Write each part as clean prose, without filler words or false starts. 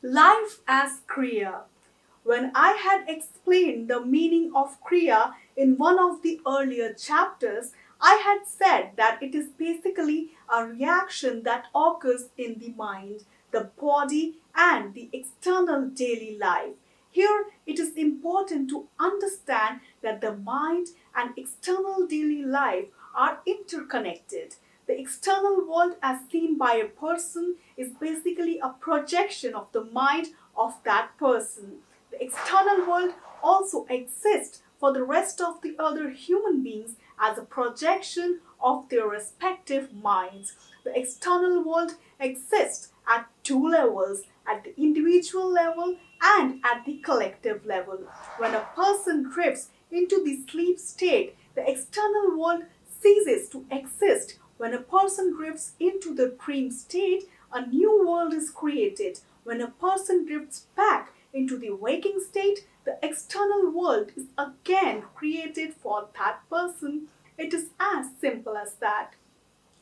Life as Kriya. When I had explained the meaning of Kriya in one of the earlier chapters, I had said that it is basically a reaction that occurs in the mind, the body, and the external daily life. Here, it is important to understand that the mind and external daily life are interconnected. The external world, as seen by a person, is basically a projection of the mind of that person. The external world also exists for the rest of the other human beings as a projection of their respective minds. The external world exists at two levels, at the individual level and at the collective level. When a person drifts into the sleep state, the external world ceases to exist. When a person drifts into the dream state, a new world is created. When a person drifts back into the waking state, the external world is again created for that person. It is as simple as that.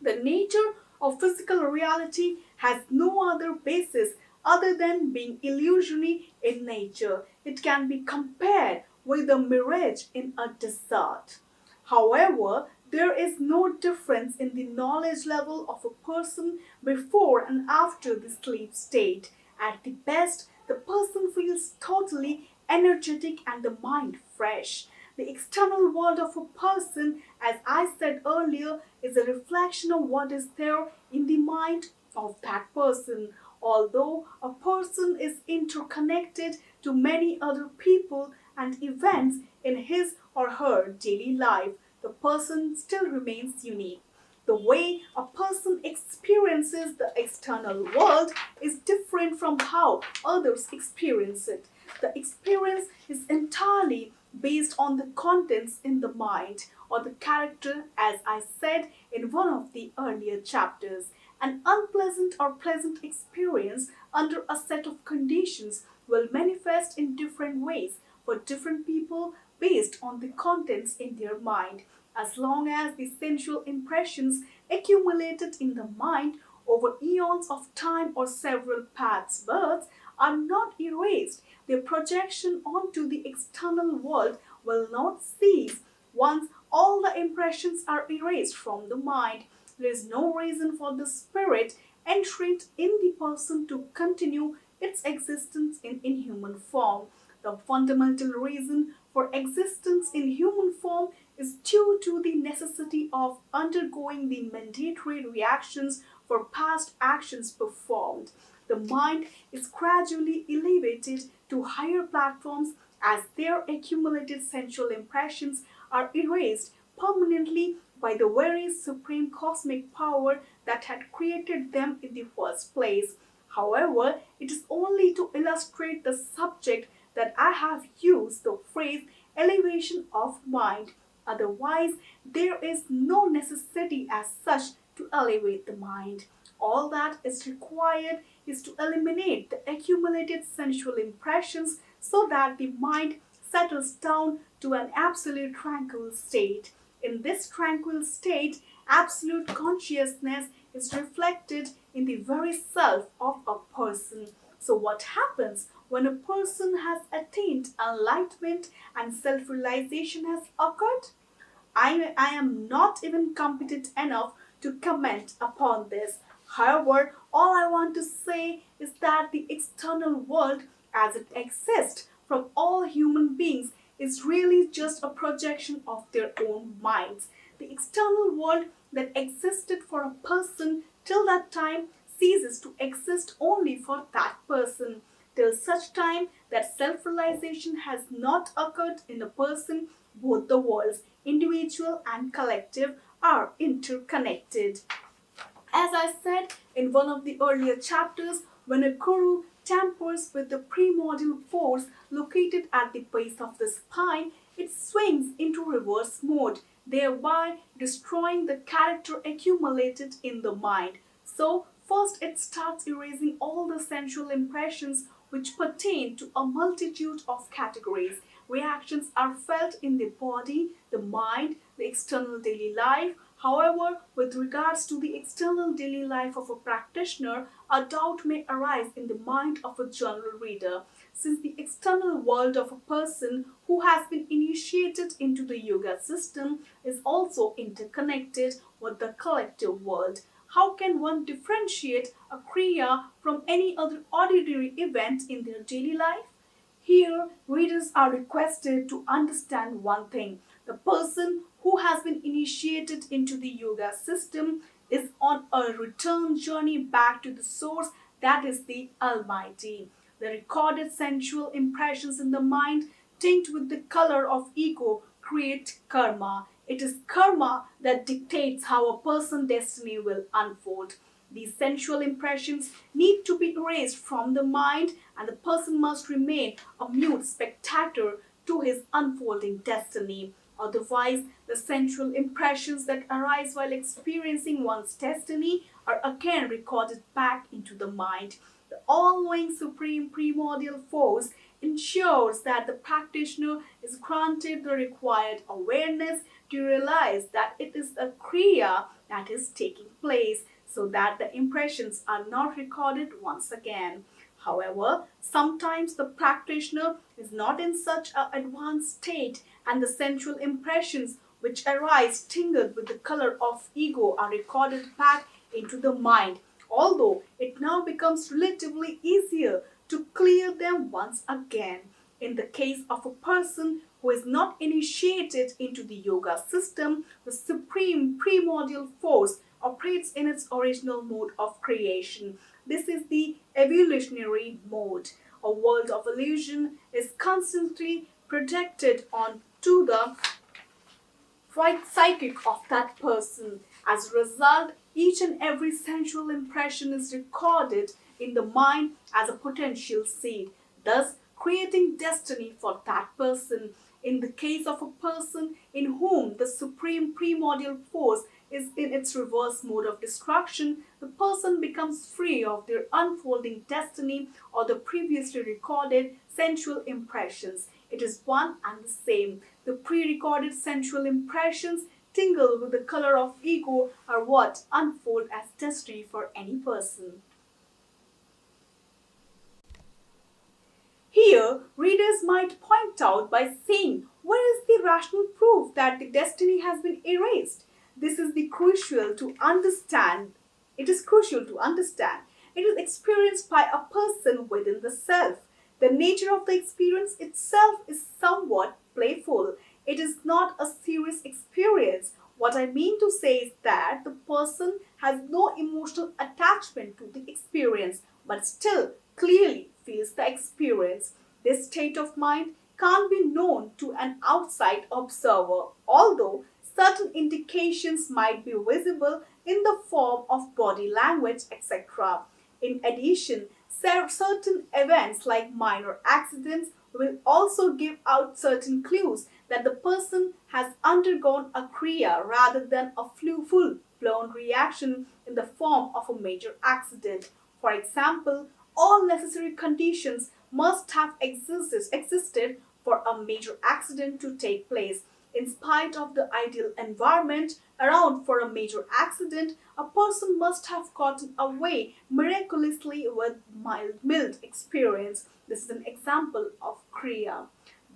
The nature of physical reality has no other basis other than being illusory in nature. It can be compared with a mirage in a desert. However, there is no difference in the knowledge level of a person before and after the sleep state. At the best, the person feels totally energetic and the mind fresh. The external world of a person, as I said earlier, is a reflection of what is there in the mind of that person. Although a person is interconnected to many other people and events in his or her daily life, the person still remains unique. The way a person experiences the external world is different from how others experience it. The experience is entirely based on the contents in the mind or the character, as I said in one of the earlier chapters. An unpleasant or pleasant experience under a set of conditions will manifest in different ways for different people based on the contents in their mind. As long as the sensual impressions accumulated in the mind over eons of time or several past births are not erased, their projection onto the external world will not cease. Once all the impressions are erased from the mind, there is no reason for the spirit enshrined in the person to continue its existence in inhuman form. The fundamental reason for existence in human form is due to the necessity of undergoing the mandatory reactions for past actions performed. The mind is gradually elevated to higher platforms as their accumulated sensual impressions are erased permanently by the very supreme cosmic power that had created them in the first place. However, it is only to illustrate the subject that I have used the phrase elevation of mind. Otherwise, there is no necessity as such to elevate the mind. All that is required is to eliminate the accumulated sensual impressions so that the mind settles down to an absolute tranquil state. In this tranquil state, absolute consciousness is reflected in the very self of a person. So, what happens when a person has attained enlightenment and self realization has occurred? I am not even competent enough to comment upon this. However, all I want to say is that the external world as it exists from all human beings is really just a projection of their own minds. The external world that existed for a person till that time ceases to exist only for that person. Till such time that self-realization has not occurred in a person, both the worlds, individual and collective, are interconnected. As I said in one of the earlier chapters, when a guru tampers with the primordial force located at the base of the spine, it swings into reverse mode, thereby destroying the character accumulated in the mind. So, first it starts erasing all the sensual impressions which pertain to a multitude of categories. Reactions are felt in the body, the mind, the external daily life, However, with regards to the external daily life of a practitioner, a doubt may arise in the mind of a general reader, since the external world of a person who has been initiated into the yoga system is also interconnected with the collective world. How can one differentiate a kriya from any other ordinary event in their daily life? Here, readers are requested to understand one thing. The person who has been initiated into the yoga system is on a return journey back to the source, that is the Almighty. The recorded sensual impressions in the mind, tinged with the color of ego, create karma. It is karma that dictates how a person's destiny will unfold. These sensual impressions need to be erased from the mind, and the person must remain a mute spectator to his unfolding destiny. Otherwise, the sensual impressions that arise while experiencing one's destiny are again recorded back into the mind. The all-knowing supreme primordial force ensures that the practitioner is granted the required awareness to realize that it is a kriya that is taking place, so that the impressions are not recorded once again. However, sometimes the practitioner is not in such an advanced state, and the sensual impressions which arise tingled with the color of ego are recorded back into the mind, although it now becomes relatively easier to clear them once again. In the case of a person who is not initiated into the yoga system, the supreme primordial force operates in its original mode of creation. This is the evolutionary mode. A world of illusion is constantly projected onto the right psychic of that person. As a result, each and every sensual impression is recorded in the mind as a potential seed, thus creating destiny for that person. In the case of a person in whom the supreme primordial force is in its reverse mode of destruction, the person becomes free of their unfolding destiny or the previously recorded sensual impressions. It is one and the same. The pre-recorded sensual impressions tingle with the color of ego are what unfold as destiny for any person. Here, readers might point out by saying, where is the rational proof that the destiny has been erased? This is crucial to understand. It is crucial to understand. It is experienced by a person within the self. The nature of the experience itself is somewhat playful. It is not a serious experience. What I mean to say is that the person has no emotional attachment to the experience, but still clearly feels the experience. This state of mind can't be known to an outside observer, although certain indications might be visible in the form of body language, etc. In addition, certain events like minor accidents will also give out certain clues that the person has undergone a kriya rather than a full-blown reaction in the form of a major accident. For example, all necessary conditions must have existed for a major accident to take place. In spite of the ideal environment around for a major accident, a person must have gotten away miraculously with mild experience. This is an example of kriya.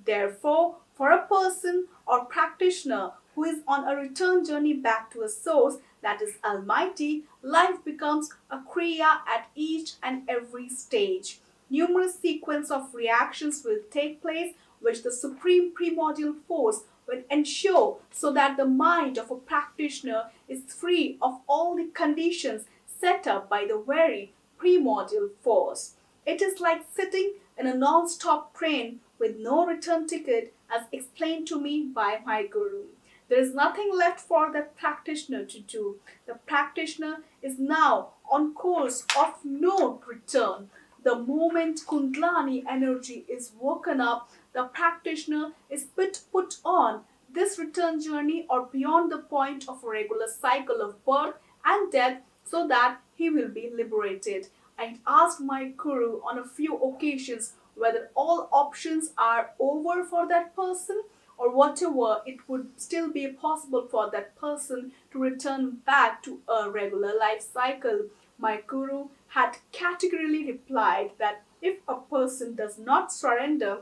Therefore, for a person or practitioner who is on a return journey back to a source, that is Almighty, life becomes a kriya at each and every stage. Numerous sequence of reactions will take place which the supreme primordial force will ensure, so that the mind of a practitioner is free of all the conditions set up by the very primordial force. It is like sitting in a non-stop train with no return ticket, as explained to me by my guru. There is nothing left for the practitioner to do. The practitioner is now on course of no return. The moment Kundalini energy is woken up, the practitioner is put on this return journey or beyond the point of a regular cycle of birth and death, so that he will be liberated. I asked my guru on a few occasions whether all options are over for that person, or whatever, it would still be possible for that person to return back to a regular life cycle. My guru had categorically replied that if a person does not surrender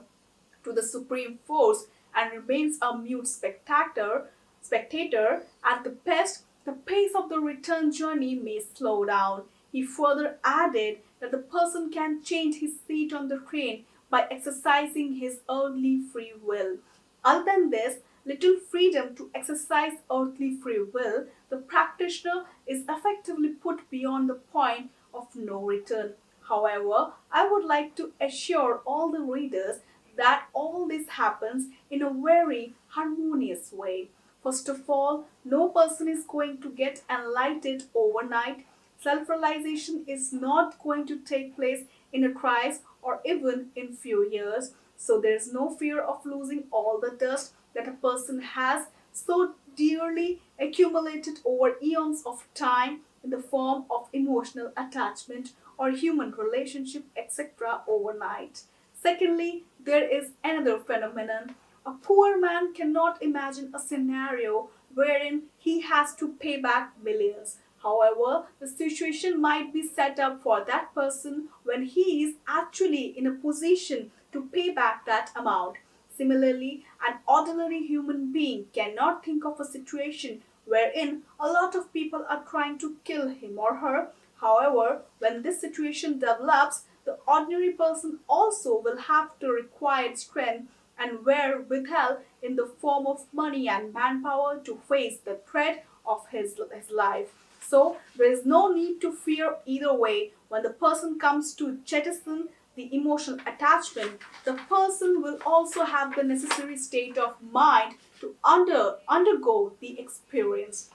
to the supreme force and remains a mute spectator, at the best, the pace of the return journey may slow down. He further added that the person can change his seat on the train by exercising his earthly free will. Other than this little freedom to exercise earthly free will, the practitioner is effectively put beyond the point of no return. However, I would like to assure all the readers that all this happens in a very harmonious way. First of all, no person is going to get enlightened overnight. Self realization is not going to take place in a trice or even in few years. So there is no fear of losing all the dust that a person has so dearly accumulated over eons of time in the form of emotional attachment or human relationship, etc., overnight. Secondly, there is another phenomenon. A poor man cannot imagine a scenario wherein he has to pay back millions. However, the situation might be set up for that person when he is actually in a position to pay back that amount. Similarly, an ordinary human being cannot think of a situation wherein a lot of people are trying to kill him or her. However, when this situation develops, the ordinary person also will have the required strength and wherewithal in the form of money and manpower to face the threat of his life. So there is no need to fear either way. When the person comes to jettison the emotional attachment, the person will also have the necessary state of mind to undergo the experience.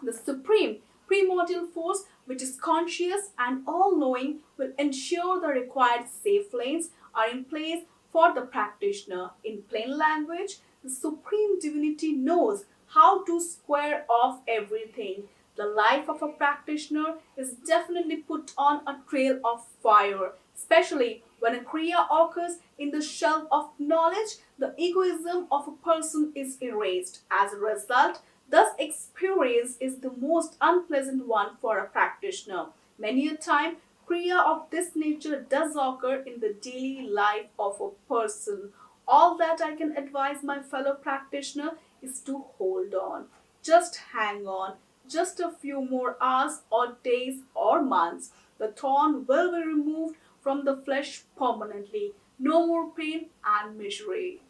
The supreme primordial force, which is conscious and all knowing, will ensure the required safe lanes are in place for the practitioner. In plain language, the supreme divinity knows how to square off everything. The life of a practitioner is definitely put on a trail of fire, especially when a kriya occurs in the shelf of knowledge. The egoism of a person is erased. As a result, thus experience is the most unpleasant one for a practitioner. Many a time, kriya of this nature does occur in the daily life of a person. All that I can advise my fellow practitioner is to hold on. Just hang on. Just a few more hours or days or months. The thorn will be removed from the flesh permanently. No more pain and misery.